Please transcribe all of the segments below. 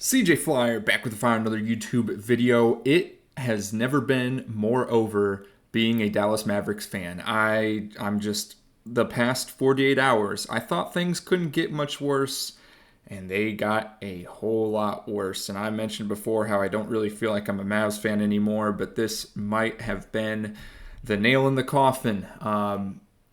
CJ Flyer back with another YouTube video. It has never been more over being a Dallas Mavericks fan. I'm just the past 48 hours. I thought things couldn't get much worse, and they got a whole lot worse. And I mentioned before how I don't really feel like I'm a Mavs fan anymore, but this might have been the nail in the coffin.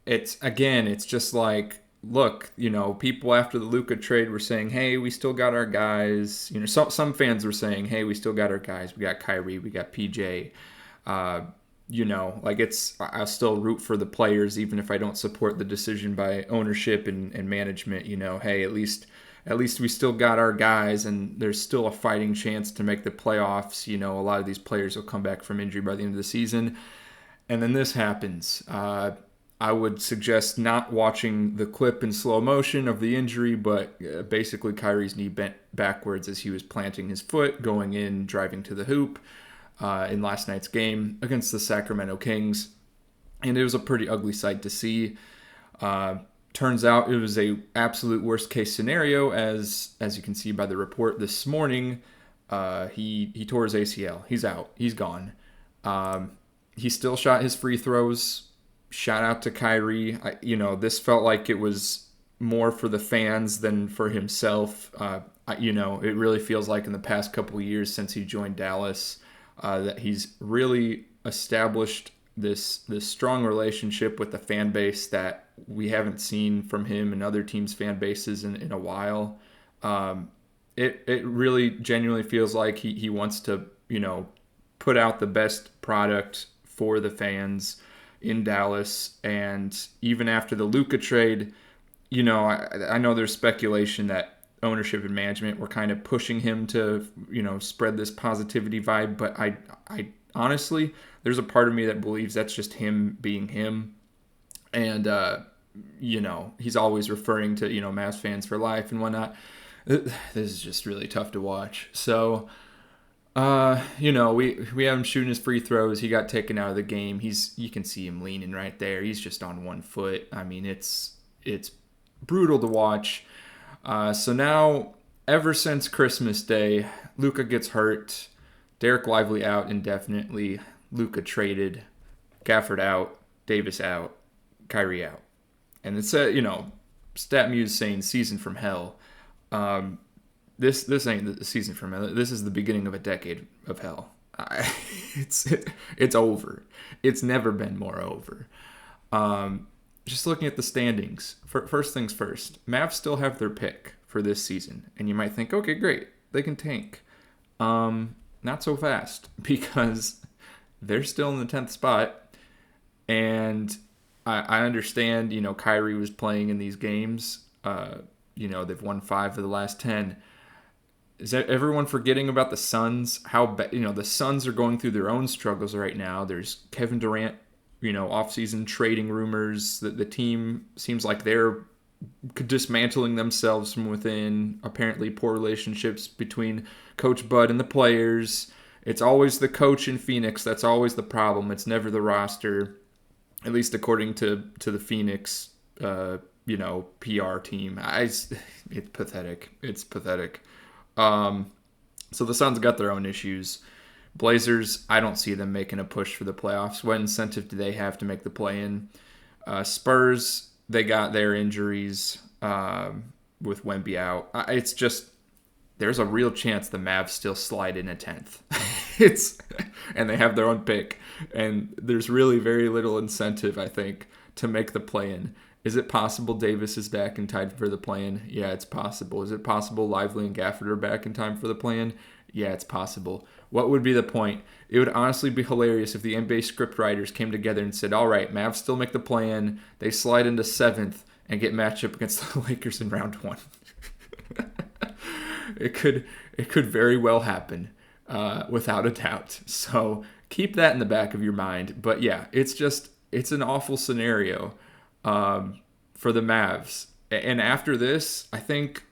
It's just like, look, people after the Luka trade were saying, "Hey, we still got our guys." Some fans were saying, "Hey, we still got our guys. We got Kyrie, we got PJ." Uh, I'll still root for the players even if I don't support the decision by ownership and management. Hey, at least we still got our guys, and there's still a fighting chance to make the playoffs. A lot of these players will come back from injury by the end of the season, and then this happens. I would suggest not watching the clip in slow motion of the injury, but basically Kyrie's knee bent backwards as he was planting his foot, going in, driving to the hoop in last night's game against the Sacramento Kings. And it was a pretty ugly sight to see. Turns out it was a absolute worst case scenario, as you can see by the report this morning. He tore his ACL. He's out. He's gone. He still shot his free throws. Shout out to Kyrie. This felt like it was more for the fans than for himself. It really feels like in the past couple of years since he joined Dallas that he's really established this strong relationship with the fan base that we haven't seen from him and other teams' fan bases in a while. It really genuinely feels like he wants to, put out the best product for the fans in Dallas. And even after the Luka trade, I know there's speculation that ownership and management were kind of pushing him to, spread this positivity vibe. But I honestly, there's a part of me that believes that's just him being him. And, he's always referring to, Mavs fans for life and whatnot. This is just really tough to watch. So, we have him shooting his free throws. He got taken out of the game. You can see him leaning right there. He's just on one foot. I mean, it's brutal to watch. So now, ever since Christmas Day, Luka gets hurt. Derek Lively out indefinitely. Luka traded. Gafford out. Davis out. Kyrie out. And it's StatMuse saying season from hell. This ain't the season from hell. This is the beginning of a decade of hell. It's over. It's never been more over. Just looking at the standings. First things first. Mavs still have their pick for this season, and you might think, okay, great, they can tank. Not so fast, because they're still in the 10th spot, and I understand. Kyrie was playing in these games. They've won 5 of the last 10. Is that everyone forgetting about the Suns? The Suns are going through their own struggles right now. There's Kevin Durant, off-season trading rumors. That the team seems like they're dismantling themselves from within. Apparently, poor relationships between Coach Bud and the players. It's always the coach in Phoenix. That's always the problem. It's never the roster, at least according to the Phoenix, PR team. It's pathetic. It's pathetic. So the Suns got their own issues. Blazers, I don't see them making a push for the playoffs. What incentive do they have to make the play-in? Spurs, they got their injuries with Wemby out. It's just, there's a real chance the Mavs still slide in a 10th. And they have their own pick. And there's really very little incentive, I think, to make the play-in. Is it possible Davis is back in time for the play-in? Yeah, it's possible. Is it possible Lively and Gafford are back in time for the play-in? Yeah, it's possible. What would be the point? It would honestly be hilarious if the NBA script writers came together and said, all right, Mavs still make the play-in, they slide into 7th, and get matched up against the Lakers in round 1. It could very well happen, without a doubt. So keep that in the back of your mind. But yeah, it's an awful scenario for the Mavs. And after this, I think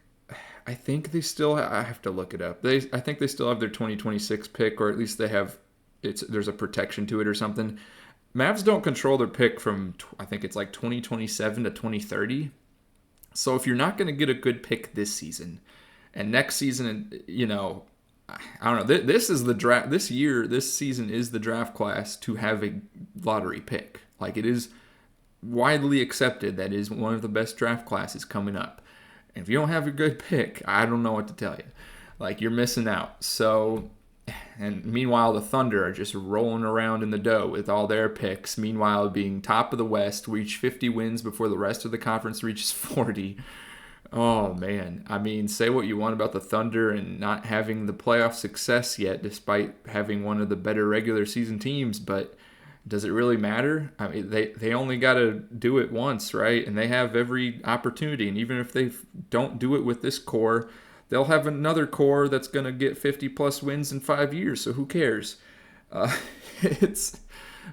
they still I have to look it up. I think they still have their 2026 pick, or at least they have there's a protection to it or something. Mavs don't control their pick from, I think it's like 2027 to 2030. So if you're not going to get a good pick this season, And next season, I don't know. This is the draft. This season is the draft class to have a lottery pick. Like, it is widely accepted that is one of the best draft classes coming up. And if you don't have a good pick, I don't know what to tell you. Like, you're missing out. So, and meanwhile, the Thunder are just rolling around in the dough with all their picks. Meanwhile, being top of the West, reach 50 wins before the rest of the conference reaches 40. Oh, man. I mean, say what you want about the Thunder and not having the playoff success yet, despite having one of the better regular season teams, but does it really matter? I mean, they only got to do it once, right? And they have every opportunity. And even if they don't do it with this core, they'll have another core that's going to get 50-plus wins in 5 years, so who cares? It's,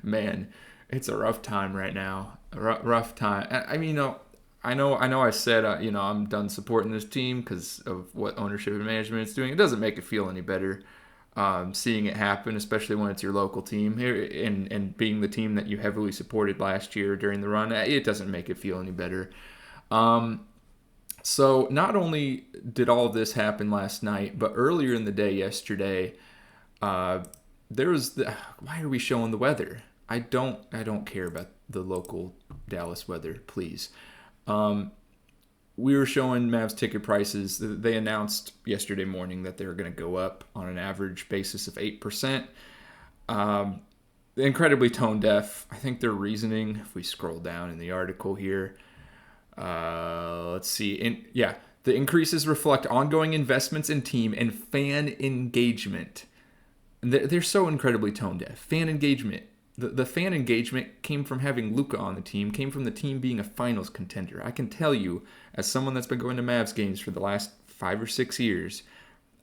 man, it's a rough time right now. A rough time. I mean, I know I said, I'm done supporting this team because of what ownership and management is doing. It doesn't make it feel any better seeing it happen, especially when it's your local team and being the team that you heavily supported last year during the run. It doesn't make it feel any better. So not only did all of this happen last night, but earlier in the day yesterday, there was why are we showing the weather? I don't care about the local Dallas weather, please. We were showing Mavs ticket prices. They announced yesterday morning that they were going to go up on an average basis of 8%. Incredibly tone deaf. I think their reasoning, if we scroll down in the article here, let's see. The increases reflect ongoing investments in team and fan engagement. They're so incredibly tone deaf. Fan engagement. The fan engagement came from having Luka on the team, came from the team being a finals contender. I can tell you, as someone that's been going to Mavs games for the last 5 or 6 years,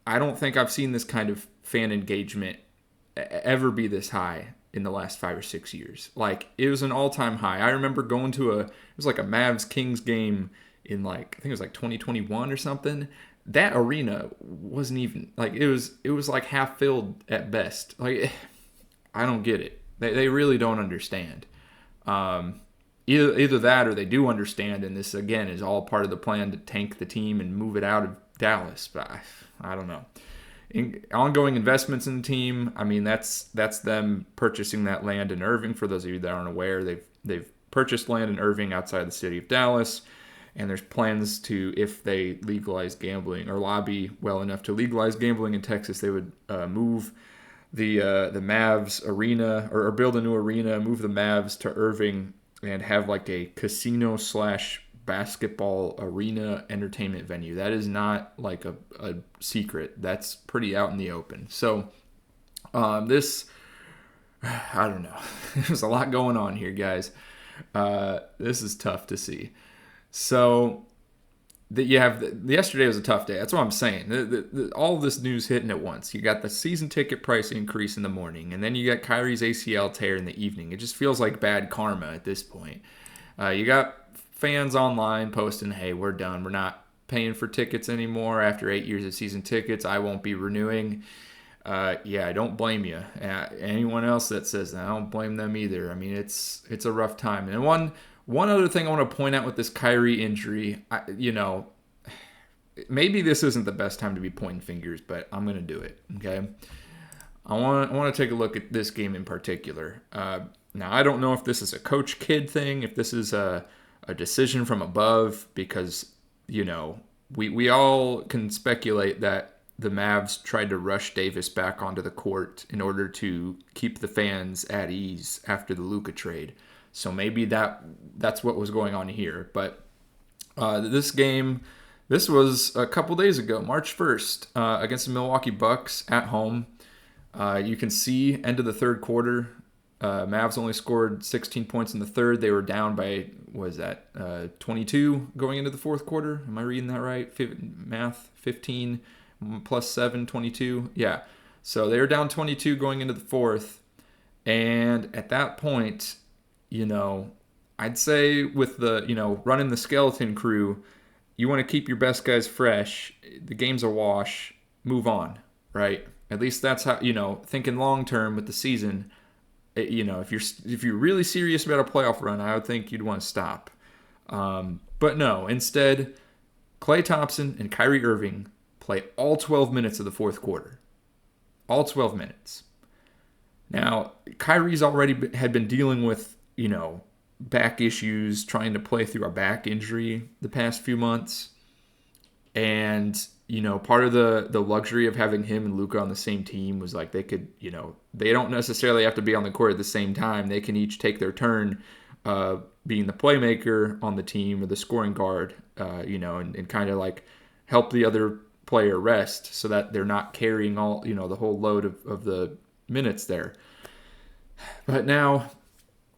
I don't think I've seen this kind of fan engagement ever be this high in the last 5 or 6 years. Like, it was an all-time high. I remember going to it was like a Mavs-Kings game in I think it was like 2021 or something. That arena wasn't even, it was like half filled at best. Like, I don't get it. They really don't understand. Either that or they do understand, and this, again, is all part of the plan to tank the team and move it out of Dallas. But I don't know. Ongoing investments in the team, I mean, that's them purchasing that land in Irving. For those of you that aren't aware, they've purchased land in Irving outside the city of Dallas, and there's plans to, if they legalize gambling or lobby well enough to legalize gambling in Texas, they would move the Mavs arena or build a new arena, move the Mavs to Irving, and have like a casino / basketball arena entertainment venue. That is not like a secret. That's pretty out in the open. So this, I don't know. There's a lot going on here, guys. This is tough to see. So yesterday was a tough day. That's what I'm saying. All this news hitting at once. You got the season ticket price increase in the morning, and then you got Kyrie's ACL tear in the evening. It just feels like bad karma at this point. You got fans online posting, hey, we're done. We're not paying for tickets anymore after 8 years of season tickets. I won't be renewing. I don't blame you. Anyone else that says that, I don't blame them either. I mean, it's a rough time. And one other thing I want to point out with this Kyrie injury, maybe this isn't the best time to be pointing fingers, but I'm going to do it, okay? I want to take a look at this game in particular. Now, I don't know if this is a coach-kid thing, if this is a decision from above, because, we all can speculate that the Mavs tried to rush Davis back onto the court in order to keep the fans at ease after the Luka trade. So maybe that's what was going on here. But this game, this was a couple days ago, March 1st, against the Milwaukee Bucks at home. You can see end of the third quarter, Mavs only scored 16 points in the third. They were down by, 22 going into the fourth quarter? Am I reading that right? Math, 15 plus 7, 22. Yeah. So they were down 22 going into the fourth. And at that point, I'd say with the, running the skeleton crew, you want to keep your best guys fresh. The game's a wash. Move on, right? At least that's how, thinking long term with the season. If you're really serious about a playoff run, I would think you'd want to stop. But no, instead, Klay Thompson and Kyrie Irving play all 12 minutes of the fourth quarter. All 12 minutes. Now, Kyrie's already had been dealing with, back issues, trying to play through a back injury the past few months. And, part of the luxury of having him and Luka on the same team was like they could, they don't necessarily have to be on the court at the same time. They can each take their turn being the playmaker on the team or the scoring guard, and kind of like help the other player rest so that they're not carrying all, the whole load of the minutes there. But now,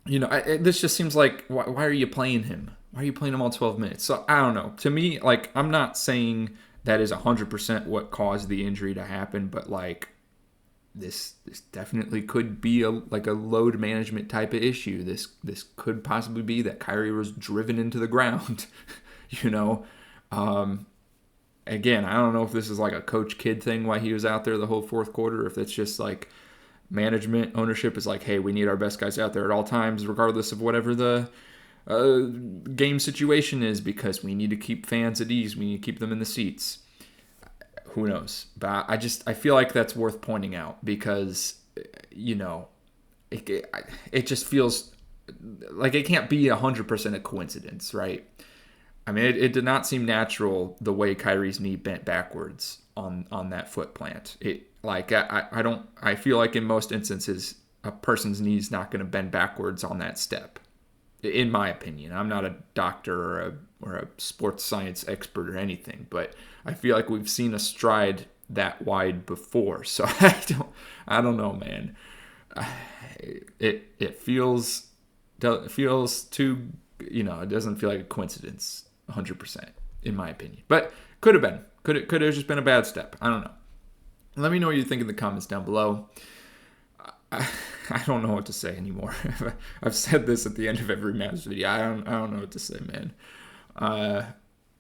this just seems like, why are you playing him? Why are you playing him all 12 minutes? So I don't know. To me, like, I'm not saying that is 100% what caused the injury to happen, but like this definitely could be a load management type of issue. This could possibly be that Kyrie was driven into the ground. Again, I don't know if this is like a coach kid thing why he was out there the whole fourth quarter, or if it's just like management ownership is like, hey, we need our best guys out there at all times, regardless of whatever the game situation is, because we need to keep fans at ease. We need to keep them in the seats. Who knows? But I feel like that's worth pointing out because, it just feels like it can't be 100% a coincidence, right? I mean, it did not seem natural the way Kyrie's knee bent backwards on that foot plant. I feel like in most instances, a person's knee is not going to bend backwards on that step. In my opinion, I'm not a doctor or a sports science expert or anything, but I feel like we've seen a stride that wide before. So I don't know, man. It feels too, it doesn't feel like a coincidence 100% in my opinion, but could have been. Could have just been a bad step. I don't know. Let me know what you think in the comments down below. I don't know what to say anymore. I've said this at the end of every Mavs video. I don't know what to say, man.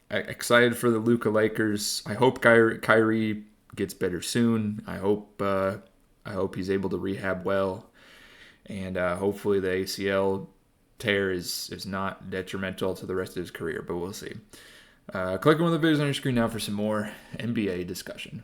Excited for the Luka Lakers. I hope Kyrie gets better soon. I hope he's able to rehab well, and hopefully the ACL tear is not detrimental to the rest of his career. But we'll see. Click on the videos on your screen now for some more NBA discussion.